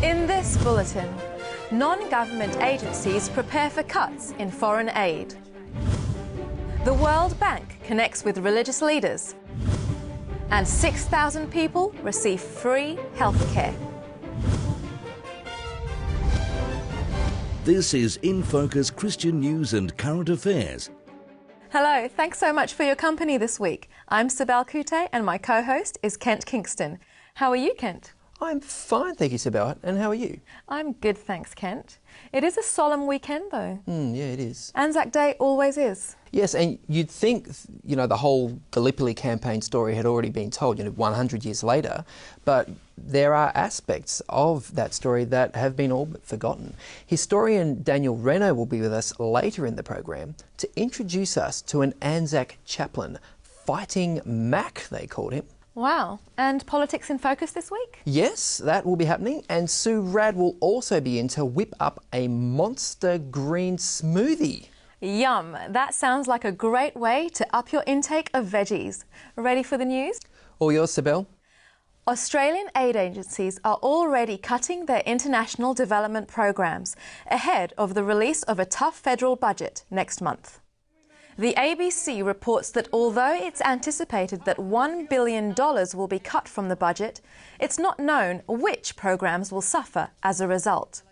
In this bulletin, non-government agencies prepare for cuts in foreign aid. The World Bank connects with religious leaders. And 6,000 people receive free healthcare. This is InFocus Christian News and Current Affairs. Hello, thanks so much for your company this week. I'm Sibel Kute and my co-host is Kent Kingston. How are you, Kent? I'm fine, thank you, Sibel. And how are you? I'm good, thanks, Kent. It is a solemn weekend, though. Yeah, it is. Anzac Day always is. Yes, and you'd think, the whole Gallipoli campaign story had already been told, 100 years later, but there are aspects of that story that have been all but forgotten. Historian Daniel Reno will be with us later in the program to introduce us to an Anzac chaplain, Fighting Mac, they called him. Wow. And politics in focus this week? Yes, that will be happening. And Sue Rad will also be in to whip up a monster green smoothie. Yum. That sounds like a great way to up your intake of veggies. Ready for the news? All yours, Sibel. Australian aid agencies are already cutting their international development programs ahead of the release of a tough federal budget next month. The ABC reports that although it's anticipated that $1 billion will be cut from the budget, it's not known which programs will suffer as a result.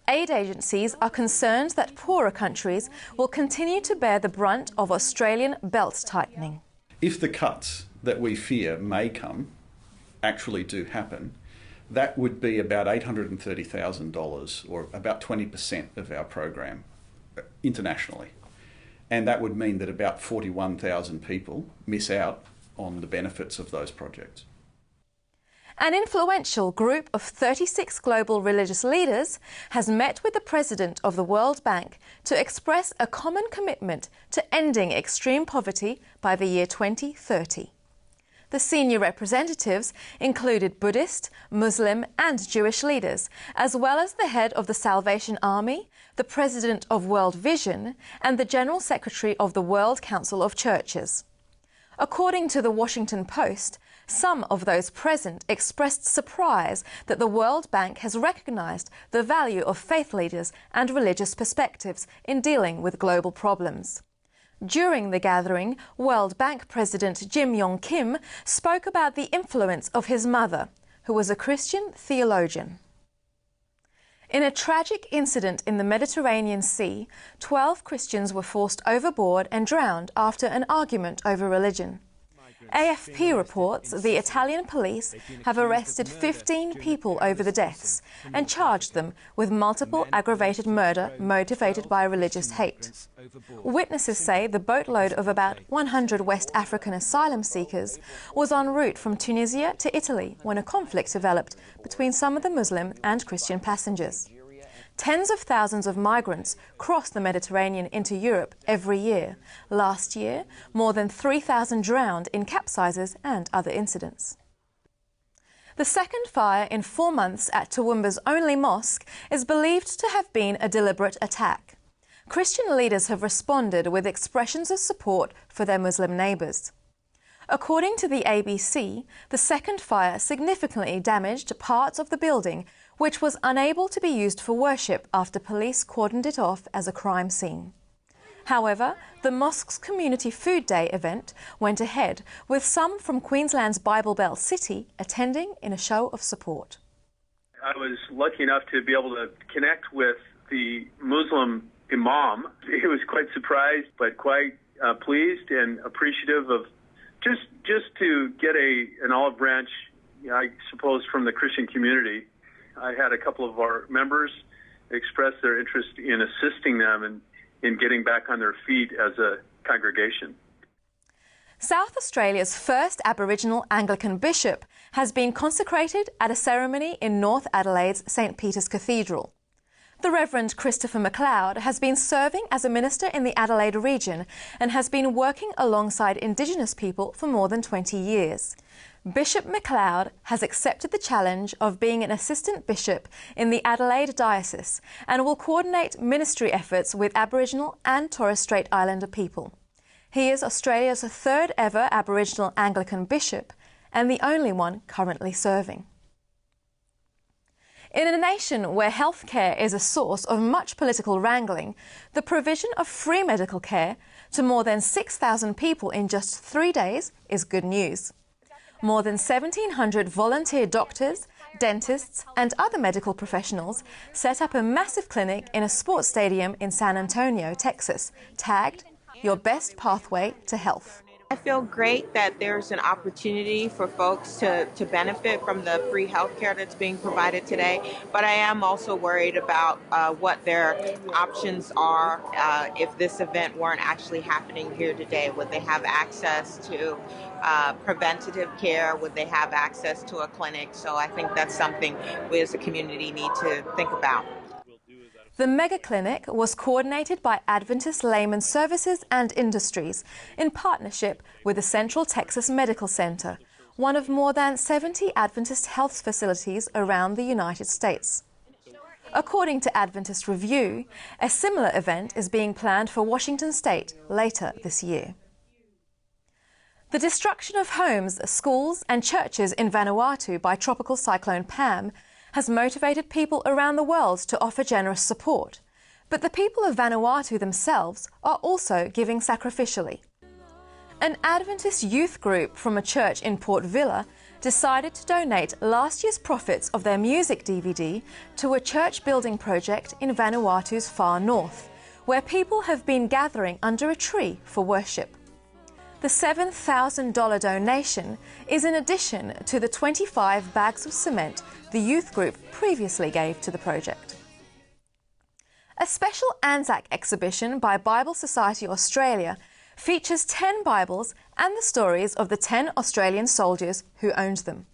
Aid agencies are concerned that poorer countries will continue to bear the brunt of Australian belt tightening. If the cuts that we fear may come actually do happen, that would be about $830,000 or about 20% of our program internationally. And that would mean that about 41,000 people miss out on the benefits of those projects. An influential group of 36 global religious leaders has met with the president of the World Bank to express a common commitment to ending extreme poverty by the year 2030. The senior representatives included Buddhist, Muslim and Jewish leaders, as well as the head of the Salvation Army, the president of World Vision and the General Secretary of the World Council of Churches. According to the Washington Post, some of those present expressed surprise that the World Bank has recognized the value of faith leaders and religious perspectives in dealing with global problems. During the gathering, World Bank President Jim Yong Kim spoke about the influence of his mother, who was a Christian theologian. In a tragic incident in the Mediterranean Sea, 12 Christians were forced overboard and drowned after an argument over religion. AFP reports the Italian police have arrested 15 people over the deaths and charged them with multiple aggravated murder motivated by religious hate. Witnesses say the boatload of about 100 West African asylum seekers was en route from Tunisia to Italy when a conflict developed between some of the Muslim and Christian passengers. Tens of thousands of migrants cross the Mediterranean into Europe every year. Last year, more than 3,000 drowned in capsizes and other incidents. The second fire in 4 months at Toowoomba's only mosque is believed to have been a deliberate attack. Christian leaders have responded with expressions of support for their Muslim neighbours. According to the ABC, the second fire significantly damaged parts of the building, which was unable to be used for worship after police cordoned it off as a crime scene. However, the mosque's Community Food Day event went ahead, with some from Queensland's Bible Belt City attending in a show of support. I was lucky enough to be able to connect with the Muslim imam. He was quite surprised, but quite pleased and appreciative of just to get an olive branch, I suppose, from the Christian community. I had a couple of our members express their interest in assisting them in getting back on their feet as a congregation. South Australia's first Aboriginal Anglican bishop has been consecrated at a ceremony in North Adelaide's St. Peter's Cathedral. The Reverend Christopher McLeod has been serving as a minister in the Adelaide region and has been working alongside Indigenous people for more than 20 years. Bishop McLeod has accepted the challenge of being an assistant bishop in the Adelaide Diocese and will coordinate ministry efforts with Aboriginal and Torres Strait Islander people. He is Australia's third ever Aboriginal Anglican bishop and the only one currently serving. In a nation where healthcare is a source of much political wrangling, the provision of free medical care to more than 6,000 people in just 3 days is good news. More than 1,700 volunteer doctors, dentists and other medical professionals set up a massive clinic in a sports stadium in San Antonio, Texas, tagged "Your Best Pathway to Health." I feel great that there's an opportunity for folks to benefit from the free health care that's being provided today, but I am also worried about what their options are if this event weren't actually happening here today. Would they have access to preventative care? Would they have access to a clinic? So I think that's something we as a community need to think about. The mega clinic was coordinated by Adventist Layman Services and Industries in partnership with the Central Texas Medical Center, one of more than 70 Adventist health facilities around the United States. According to Adventist Review, a similar event is being planned for Washington State later this year. The destruction of homes, schools and churches in Vanuatu by Tropical Cyclone Pam has motivated people around the world to offer generous support. But the people of Vanuatu themselves are also giving sacrificially. An Adventist youth group from a church in Port Vila decided to donate last year's profits of their music DVD to a church building project in Vanuatu's far north, where people have been gathering under a tree for worship. The $7,000 donation is in addition to the 25 bags of cement the youth group previously gave to the project. A special Anzac exhibition by Bible Society Australia features 10 Bibles and the stories of the 10 Australian soldiers who owned them.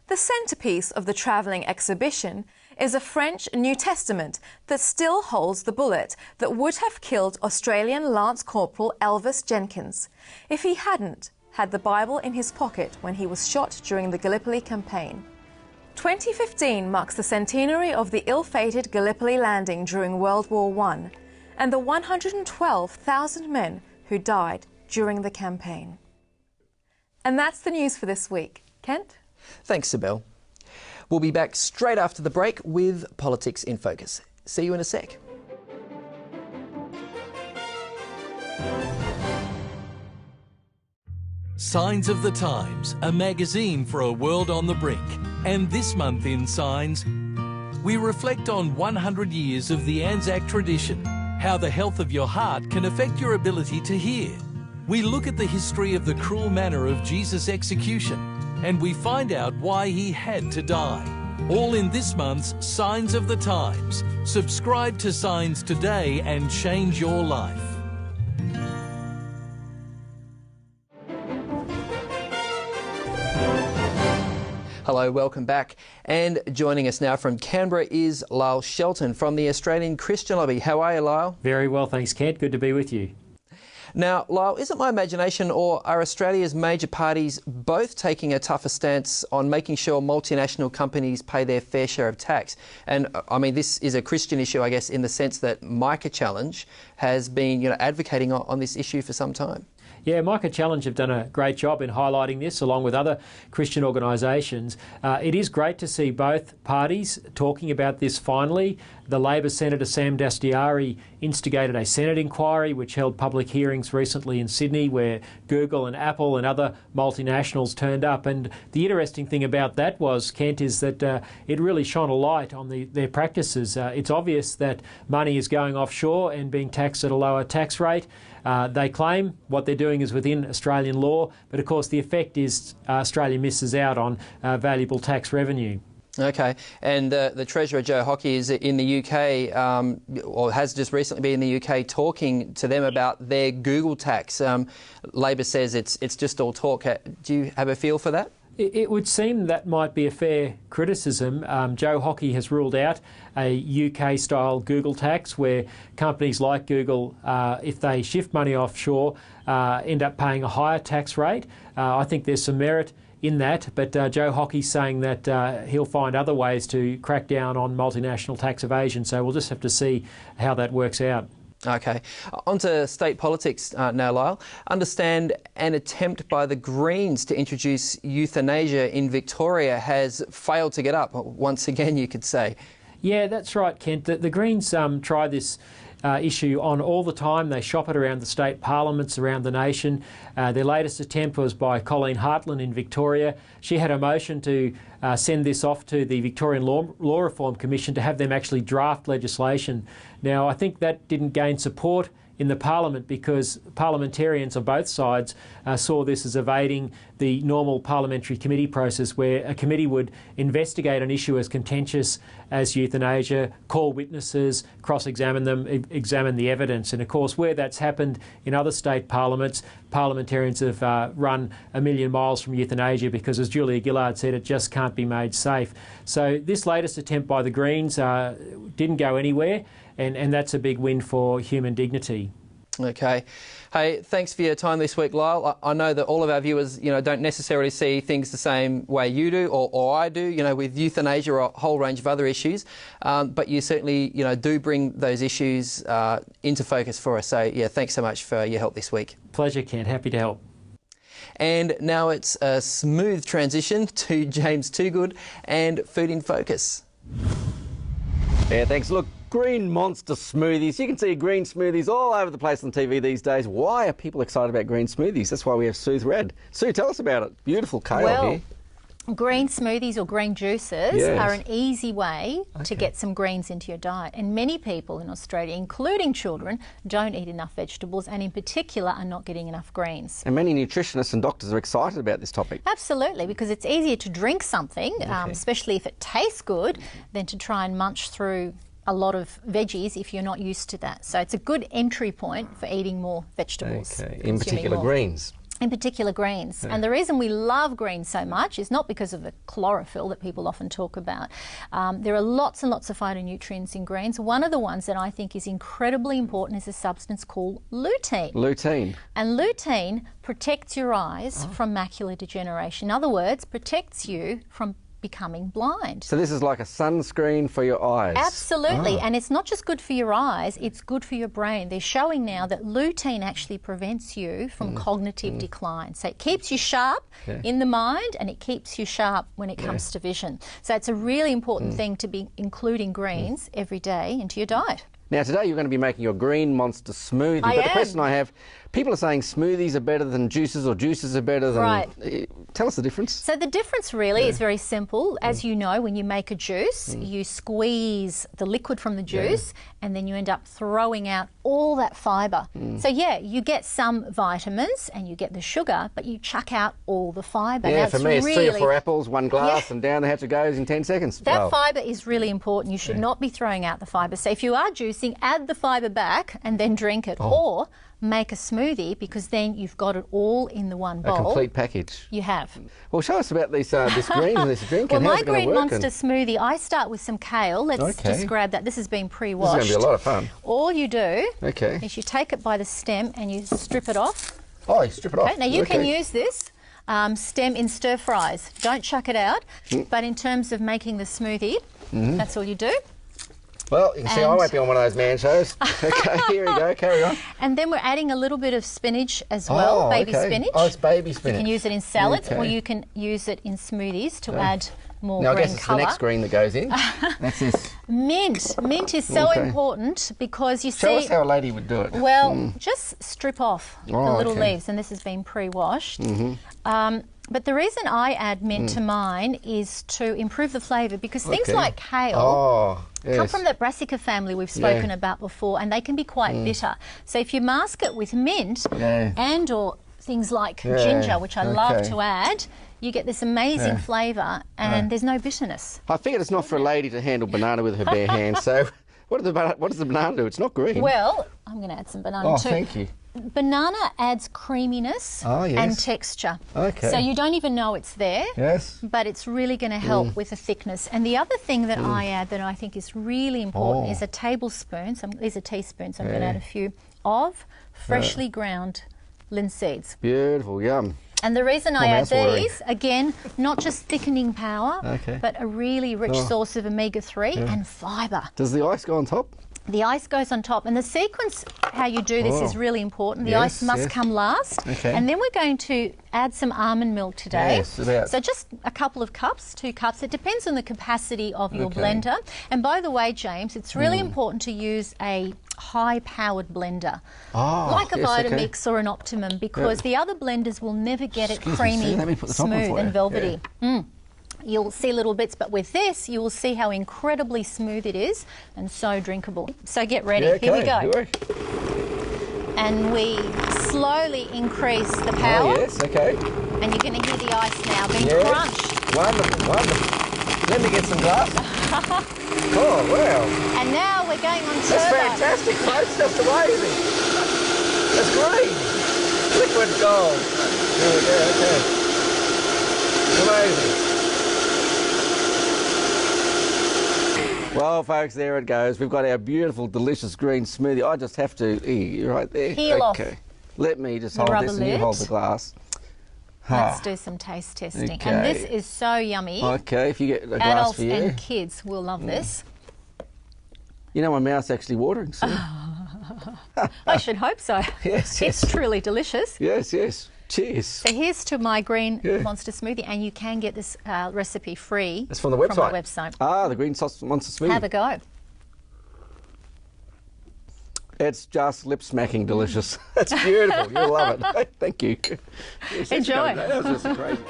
The centrepiece of the travelling exhibition is a French New Testament that still holds the bullet that would have killed Australian Lance Corporal Elvis Jenkins if he hadn't had the Bible in his pocket when he was shot during the Gallipoli campaign. 2015 marks the centenary of the ill-fated Gallipoli landing during World War I and the 112,000 men who died during the campaign. And that's the news for this week. Kent? Thanks, Sibel. We'll be back straight after the break with Politics in Focus. See you in a sec. Signs of the Times, a magazine for a world on the brink. And this month in Signs, we reflect on 100 years of the Anzac tradition, how the health of your heart can affect your ability to hear. We look at the history of the cruel manner of Jesus' execution, and we find out why he had to die. All in this month's Signs of the Times. Subscribe to Signs today and change your life. Hello, welcome back. And joining us now from Canberra is Lyle Shelton from the Australian Christian Lobby. How are you, Lyle? Very well, thanks, Kent. Good to be with you. Now, Lyle, is it my imagination, or are Australia's major parties both taking a tougher stance on making sure multinational companies pay their fair share of tax? And I mean, this is a Christian issue, I guess, in the sense that Micah Challenge has been, advocating on this issue for some time. Yeah, Micah Challenge have done a great job in highlighting this, along with other Christian organisations. It is great to see both parties talking about this finally. The Labor Senator Sam Dastyari instigated a Senate inquiry which held public hearings recently in Sydney, where Google and Apple and other multinationals turned up. And the interesting thing about that was, Kent, is that it really shone a light on their practices. It's obvious that money is going offshore and being taxed at a lower tax rate. They claim what they're doing is within Australian law, but of course the effect is Australia misses out on valuable tax revenue. Okay, and the Treasurer Joe Hockey is in the UK, or has just recently been in the UK, talking to them about their Google tax. Labor says it's just all talk. Do you have a feel for that? It would seem that might be a fair criticism. Joe Hockey has ruled out a UK-style Google tax where companies like Google, if they shift money offshore, end up paying a higher tax rate. I think there's some merit in that, but Joe Hockey's saying that he'll find other ways to crack down on multinational tax evasion, so we'll just have to see how that works out. Okay. On to state politics now, Lyle. Understand an attempt by the Greens to introduce euthanasia in Victoria has failed to get up, once again, you could say. Yeah, that's right, Kent. The Greens try this issue on all the time. They shop it around the state parliaments around the nation. Their latest attempt was by Colleen Hartland in Victoria. She had a motion to send this off to the Victorian Law Reform Commission to have them actually draft legislation. Now, I think that didn't gain support in the parliament because parliamentarians on both sides saw this as evading the normal parliamentary committee process, where a committee would investigate an issue as contentious as euthanasia, call witnesses, cross-examine them, examine the evidence. And of course, where that's happened in other state parliaments, parliamentarians have run a million miles from euthanasia because, as Julia Gillard said, it just can't be made safe. So this latest attempt by the Greens didn't go anywhere, and that's a big win for human dignity. Okay. Hey, thanks for your time this week, Lyle. I know that all of our viewers, don't necessarily see things the same way you do or I do, with euthanasia or a whole range of other issues. But you certainly, do bring those issues into focus for us. So, yeah, thanks so much for your help this week. Pleasure, Ken. Happy to help. And now it's a smooth transition to James Toogood and Food in Focus. Yeah, thanks. Look, green monster smoothies. You can see green smoothies all over the place on TV these days. Why are people excited about green smoothies? That's why we have Sue's Red. Sue, tell us about it. Beautiful kale here. Green smoothies or green juices are an easy way to get some greens into your diet. And many people in Australia, including children, don't eat enough vegetables and in particular are not getting enough greens. And many nutritionists and doctors are excited about this topic. Absolutely, because it's easier to drink something, especially if it tastes good, than to try and munch through a lot of veggies if you're not used to that. So it's a good entry point for eating more vegetables. Okay, in particular greens. In particular greens. And the reason we love greens so much is not because of the chlorophyll that people often talk about. There are lots and lots of phytonutrients in greens. One of the ones that I think is incredibly important is a substance called lutein. Lutein. And lutein protects your eyes from macular degeneration. In other words, protects you from becoming blind. So this is like a sunscreen for your eyes? Absolutely, and it's not just good for your eyes, it's good for your brain. They're showing now that lutein actually prevents you from cognitive decline. So it keeps you sharp in the mind and it keeps you sharp when it comes to vision. So it's a really important thing to be including greens every day into your diet. Now today you're going to be making your green monster smoothie. But the question I have, people are saying smoothies are better than juices or juices are better than... Right. Tell us the difference. So the difference really is very simple. As you know, when you make a juice, you squeeze the liquid from the juice and then you end up throwing out all that fibre. So yeah, you get some vitamins and you get the sugar, but you chuck out all the fibre. Yeah, now, for me it's 3 or 4 apples, 1 glass and down the hatch it goes in 10 seconds. That fibre is really important. You should not be throwing out the fibre. So if you are juicing, add the fibre back and then drink it. Or make a smoothie, because then you've got it all in the one bowl. A complete package. You have. Well, show us about this green and this drink. Well, and my how's it green work monster smoothie, I start with some kale. Let's just grab that. This has been pre-washed. This is going to be a lot of fun. All you do is you take it by the stem and you strip it off. Oh, you strip it off. Now you can use this stem in stir fries. Don't chuck it out. But in terms of making the smoothie, that's all you do. Well, you can see I won't be on one of those man shows. Okay, here we go, carry on. And then we're adding a little bit of spinach as well, baby spinach. Oh, it's baby spinach. You can use it in salads or you can use it in smoothies to add more green colour. Now, I guess it's the next green that goes in. That's this. Mint. Mint is so important because you see... Show us how a lady would do it. Well, just strip off the little leaves, and this has been pre-washed. But the reason I add mint to mine is to improve the flavour, because things like kale come from the brassica family we've spoken about before, and they can be quite bitter. So if you mask it with mint and or things like ginger, which I love to add, you get this amazing flavour and there's no bitterness. I figured it's not for a lady to handle banana with her bare hands, so what does the banana do? It's not green. Well, I'm going to add some banana too. Oh, thank you. Banana adds creaminess and texture. Okay. So you don't even know it's there. Yes. But it's really going to help with the thickness. And the other thing that I add that I think is really important is a tablespoon, these are teaspoons, I'm going to add a few, of freshly ground linseeds. Beautiful, yum. And the reason I add these, again, not just thickening power, but a really rich source of omega-3 and fibre. Does the ice go on top? The ice goes on top, and the sequence how you do this is really important. The ice must come last, and then we're going to add some almond milk today. So just a couple of cups, 2 cups. It depends on the capacity of your blender. And by the way, James, it's really important to use a high-powered blender, like a Vitamix or an Optimum, because the other blenders will never get it creamy, smooth and velvety. You'll see little bits, but with this, you will see how incredibly smooth it is and so drinkable. So get ready. Here we go. And we slowly increase the power. And you're going to hear the ice now being crunched. Wonderful, wonderful. Let me get some glass. Oh, wow. And now we're going on turbo. That's fantastic, folks. That's amazing. That's great. Liquid gold. There we go, Amazing. Well, folks, there it goes. We've got our beautiful, delicious green smoothie. I just have to, you're right there. Peel off. Let me just hold this and you hold the glass. Let's do some taste testing. And this is so yummy. Okay, if you get a glass Adults for you. and kids will love this. You know, my mouth's actually watering soon. I should hope so. Yes. It's truly delicious. Yes. Cheers. So here's to my green monster smoothie, and you can get this recipe free. It's from the website. From our website. Ah, the green monster smoothie. Have a go. It's just lip-smacking delicious. It's beautiful. You'll love it. Thank you. Yes, enjoy. That was just crazy.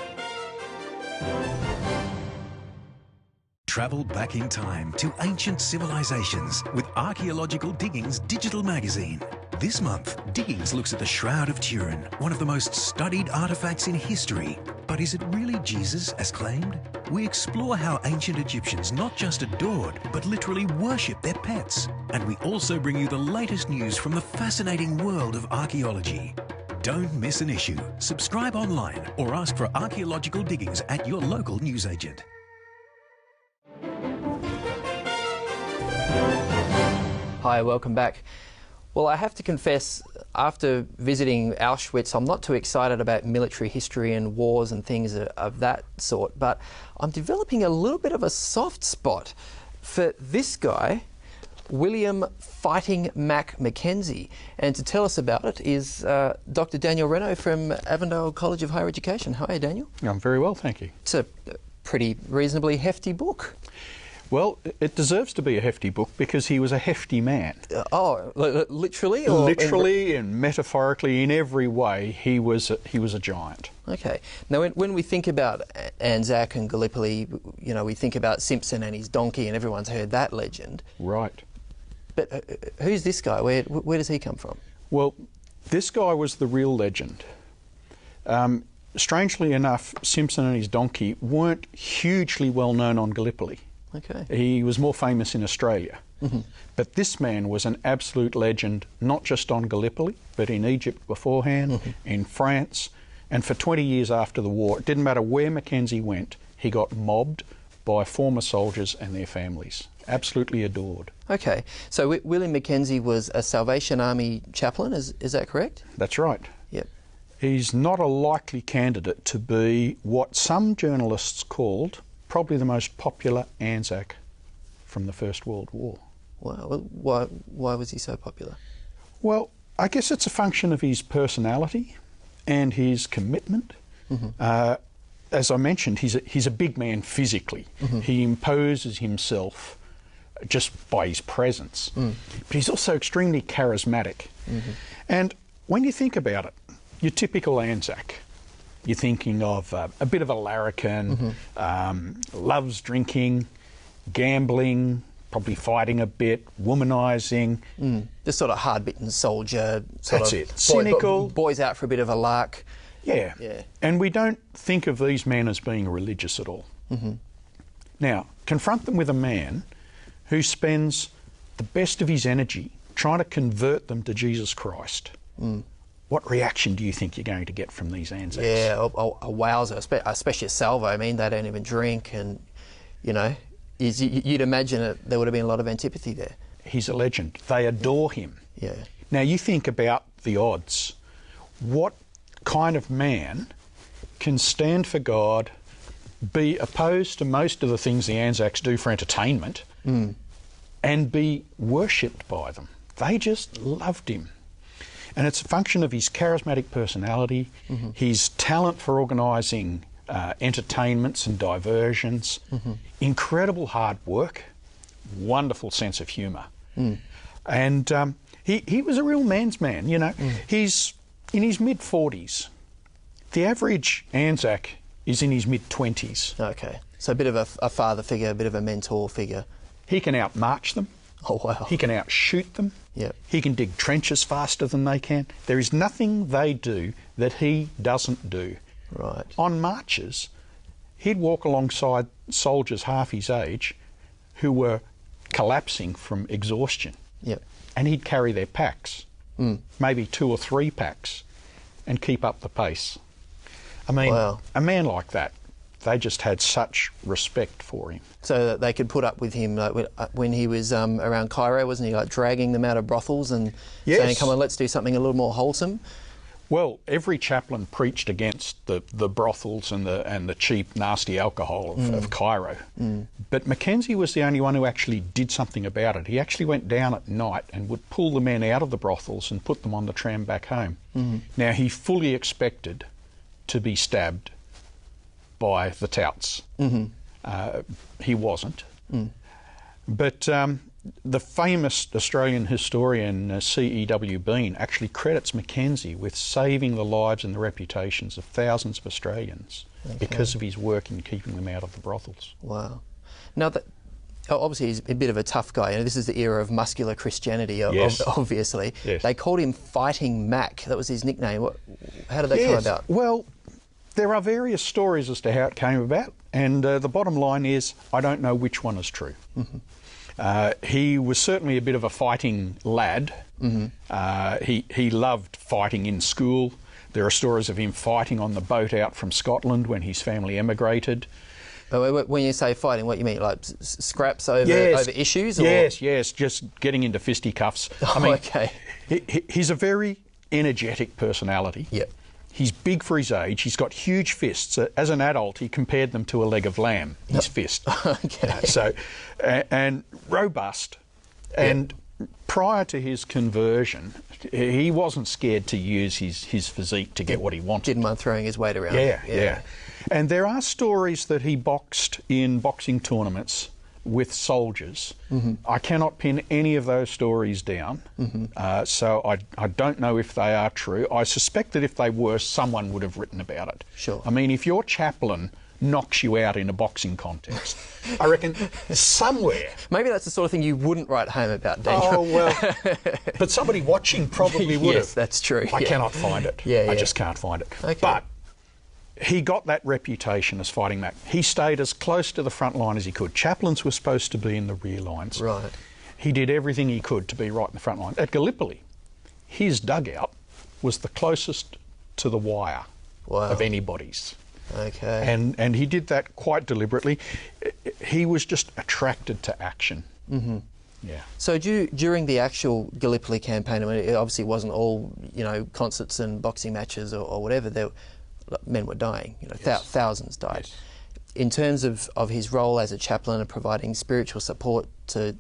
Travel back in time to ancient civilizations with Archaeological Diggings digital magazine. This month, Diggings looks at the Shroud of Turin, one of the most studied artefacts in history. But is it really Jesus as claimed? We explore how ancient Egyptians not just adored, but literally worshipped their pets. And we also bring you the latest news from the fascinating world of archaeology. Don't miss an issue. Subscribe online or ask for Archaeological Diggings at your local newsagent. Hi, welcome back. Well, I have to confess, after visiting Auschwitz, I'm not too excited about military history and wars and things of that sort, but I'm developing a little bit of a soft spot for this guy, William Fighting Mac Mackenzie. And to tell us about it is Dr. Daniel Reno from Avondale College of Higher Education. How are you, Daniel? I'm very well, thank you. It's a pretty reasonably hefty book. Well, it deserves to be a hefty book because he was a hefty man. Literally? Or literally and metaphorically, in every way, he was a giant. Okay. Now, when we think about Anzac and Gallipoli, you know, we think about Simpson and his donkey, and everyone's heard that legend. Right. But who's this guy? Where does he come from? Well, this guy was the real legend. Strangely enough, Simpson and his donkey weren't hugely well known on Gallipoli. Okay. He was more famous in Australia. But this man was an absolute legend, not just on Gallipoli, but in Egypt beforehand, in France, and for 20 years after the war. It didn't matter where Mackenzie went, he got mobbed by former soldiers and their families. Absolutely adored. Okay, so William Mackenzie was a Salvation Army chaplain, is that correct? That's right. Yep. He's not a likely candidate to be what some journalists called probably the most popular Anzac from the First World War. Wow. Why was he so popular? Well, I guess it's a function of his personality and his commitment. As I mentioned, he's a big man physically. He imposes himself just by his presence. But he's also extremely charismatic. And when you think about it, your typical Anzac, you're thinking of a bit of a larrikin, loves drinking, gambling, probably fighting a bit, womanising. The sort of hard-bitten soldier. That's it. Cynical. Boys out for a bit of a lark. Yeah. And we don't think of these men as being religious at all. Now, confront them with a man who spends the best of his energy trying to convert them to Jesus Christ. What reaction do you think you're going to get from these Anzacs? Yeah, a wowzer, especially a salvo. I mean, they don't even drink, and, you know, you'd imagine there would have been a lot of antipathy there. He's a legend. They adore him. Yeah. Now, you think about the odds. What kind of man can stand for God, be opposed to most of the things the Anzacs do for entertainment, and be worshipped by them. They just loved him. And it's a function of his charismatic personality, his talent for organising entertainments and diversions, incredible hard work, wonderful sense of humour. And he was a real man's man, you know. He's in his mid-40s. The average Anzac is in his mid-20s. Okay, so a bit of a father figure, a bit of a mentor figure. He can outmarch them. Oh, wow. He can outshoot them. Yep. He can dig trenches faster than they can. There is nothing they do that he doesn't do. Right. On marches, he'd walk alongside soldiers half his age who were collapsing from exhaustion. Yep. And he'd carry their packs, maybe 2 or 3 packs, and keep up the pace. I mean, wow. A man like that, they just had such respect for him. So that they could put up with him when he was around Cairo, wasn't he, like dragging them out of brothels and saying, come on, let's do something a little more wholesome? Well, every chaplain preached against the brothels and the cheap, nasty alcohol of Cairo. But Mackenzie was the only one who actually did something about it. He actually went down at night and would pull the men out of the brothels and put them on the tram back home. Now, he fully expected to be stabbed by the touts. He wasn't. But the famous Australian historian C.E.W. Bean actually credits Mackenzie with saving the lives and the reputations of thousands of Australians because of his work in keeping them out of the brothels. Wow. Now, obviously he's a bit of a tough guy. You know, this is the era of muscular Christianity, obviously. Yes. They called him Fighting Mac. That was his nickname. How did that come about? Well, there are various stories as to how it came about, and the bottom line is I don't know which one is true. He was certainly a bit of a fighting lad. He loved fighting in school. There are stories of him fighting on the boat out from Scotland when his family emigrated. When you say fighting, what you mean, like scraps over issues? Or? Yes, just getting into fisticuffs. I mean, okay. He's a very energetic personality. Yep. He's big for his age. He's got huge fists. As an adult, he compared them to a leg of lamb, his fist. Okay. And robust. And prior to his conversion, he wasn't scared to use his physique to get what he wanted. Didn't mind throwing his weight around. Yeah. And there are stories that he boxed in boxing tournaments with soldiers. I cannot pin any of those stories down, so I don't know if they are true. I suspect that if they were, someone would have written about it. Sure. I mean, if your chaplain knocks you out in a boxing contest, I reckon somewhere... Maybe that's the sort of thing you wouldn't write home about, Daniel. Oh, well, but somebody watching probably would have. Yes, that's true. I cannot find it. I just can't find it. Okay. But he got that reputation as Fighting Mac. He stayed as close to the front line as he could. Chaplains were supposed to be in the rear lines. Right. He did everything he could to be right in the front line. At Gallipoli, his dugout was the closest to the wire of anybody's. Okay. And he did that quite deliberately. He was just attracted to action. Yeah. So during the actual Gallipoli campaign, I mean, it obviously wasn't all, concerts and boxing matches or whatever. Men were dying, thousands died. Yes. In terms of his role as a chaplain and providing spiritual support to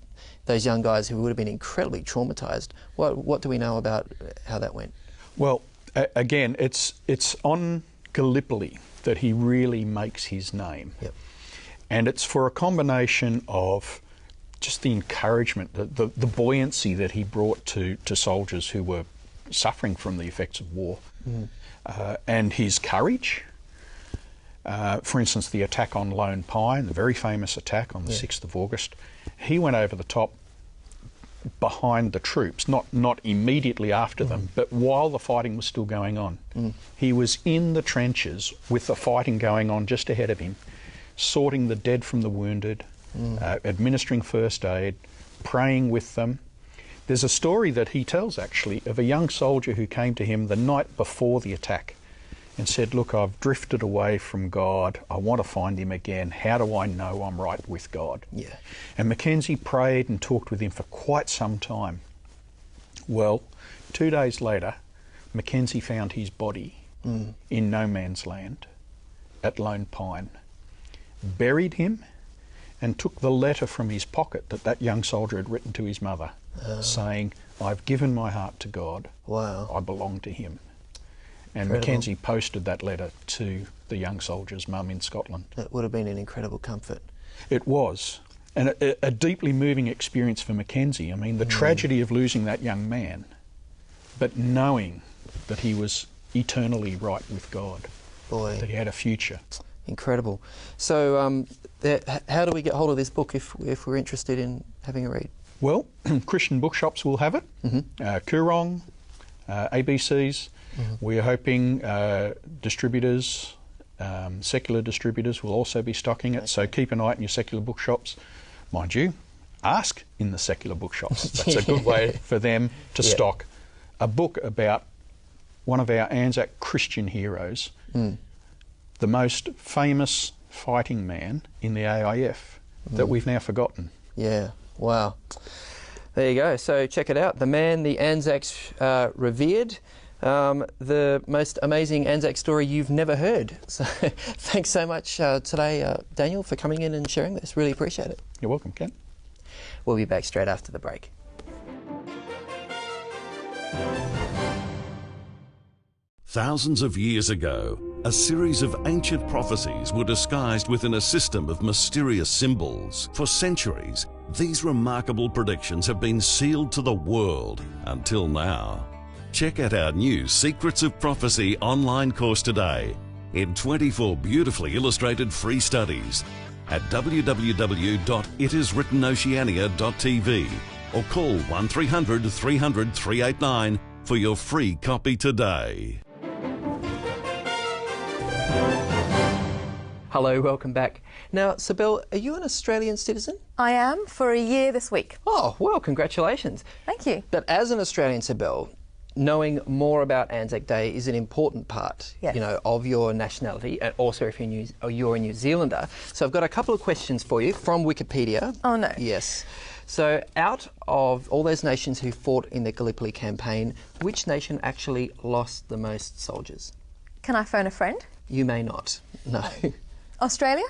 those young guys who would have been incredibly traumatised, what do we know about how that went? Well, again, it's on Gallipoli that he really makes his name. Yep. And it's for a combination of just the encouragement, the buoyancy that he brought to soldiers who were suffering from the effects of war. And his courage. For instance, the attack on Lone Pine, the very famous attack on the 6th of August, he went over the top behind the troops, not immediately after them, but while the fighting was still going on. He was in the trenches with the fighting going on just ahead of him, sorting the dead from the wounded, administering first aid, praying with them. There's a story that he tells, actually, of a young soldier who came to him the night before the attack and said, look, I've drifted away from God. I want to find him again. How do I know I'm right with God? Yeah. And Mackenzie prayed and talked with him for quite some time. Well, 2 days later, Mackenzie found his body in no man's land at Lone Pine, buried him, and took the letter from his pocket that that young soldier had written to his mother, saying, "I've given my heart to God. Wow. I belong to him." And Incredible. Mackenzie posted that letter to the young soldier's mum in Scotland. That would have been an incredible comfort. It was. And a deeply moving experience for Mackenzie. I mean, the tragedy of losing that young man, but knowing that he was eternally right with God, Boy. that he had a future. Incredible. So how do we get hold of this book if we're interested in having a read? Well, Christian bookshops will have it. Koorong, ABCs. We're hoping distributors, secular distributors will also be stocking it, so keep an eye on your secular bookshops. Mind you, ask in the secular bookshops. That's a good way for them to stock a book about one of our Anzac Christian heroes, the most famous fighting man in the AIF that we've now forgotten. Yeah, wow. There you go. So check it out. The man the Anzacs revered. The most amazing Anzac story you've never heard. So thanks so much today, Daniel, for coming in and sharing this. Really appreciate it. You're welcome, Ken. We'll be back straight after the break. Thousands of years ago, a series of ancient prophecies were disguised within a system of mysterious symbols. For centuries, these remarkable predictions have been sealed to the world until now. Check out our new Secrets of Prophecy online course today in 24 beautifully illustrated free studies at www.itiswrittenoceania.tv or call 1300 300 389 for your free copy today. Hello, welcome back. Now, Sibel, are you an Australian citizen? I am, for a year this week. Oh, well, congratulations. Thank you. But as an Australian, Sibel, knowing more about Anzac Day is an important part, Yes. you know, of your nationality, and also if you're a New Zealander. So I've got a couple of questions for you from Wikipedia. Oh, no. Yes. So out of all those nations who fought in the Gallipoli campaign, which nation actually lost the most soldiers? Can I phone a friend? You may not. No. Australia?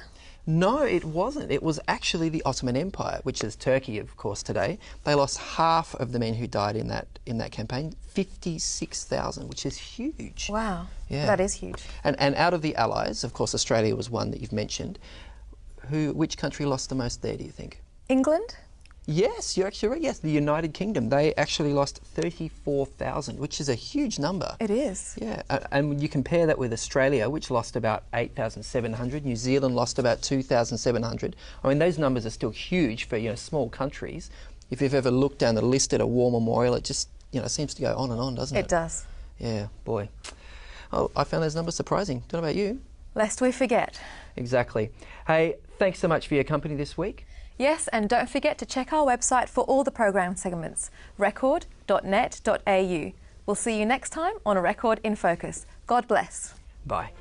No, it wasn't. It was actually the Ottoman Empire, which is Turkey, of course, today. They lost half of the men who died in that campaign, 56,000, which is huge. Wow. Yeah. That is huge. And out of the Allies, of course, Australia was one that you've mentioned. Which country lost the most there, do you think? England? Yes, you're actually right. Yes, the United Kingdom. They actually lost 34,000, which is a huge number. It is. Yeah, and when you compare that with Australia, which lost about 8,700, New Zealand lost about 2,700. I mean, those numbers are still huge for, you know, small countries. If you've ever looked down the list at a war memorial, it just, you know, seems to go on and on, doesn't it? It does. Yeah, boy. Oh, I found those numbers surprising. Don't know about you. Lest we forget. Exactly. Hey, thanks so much for your company this week. Yes, and don't forget to check our website for all the programme segments, record.net.au. We'll see you next time on A Record in Focus. God bless. Bye.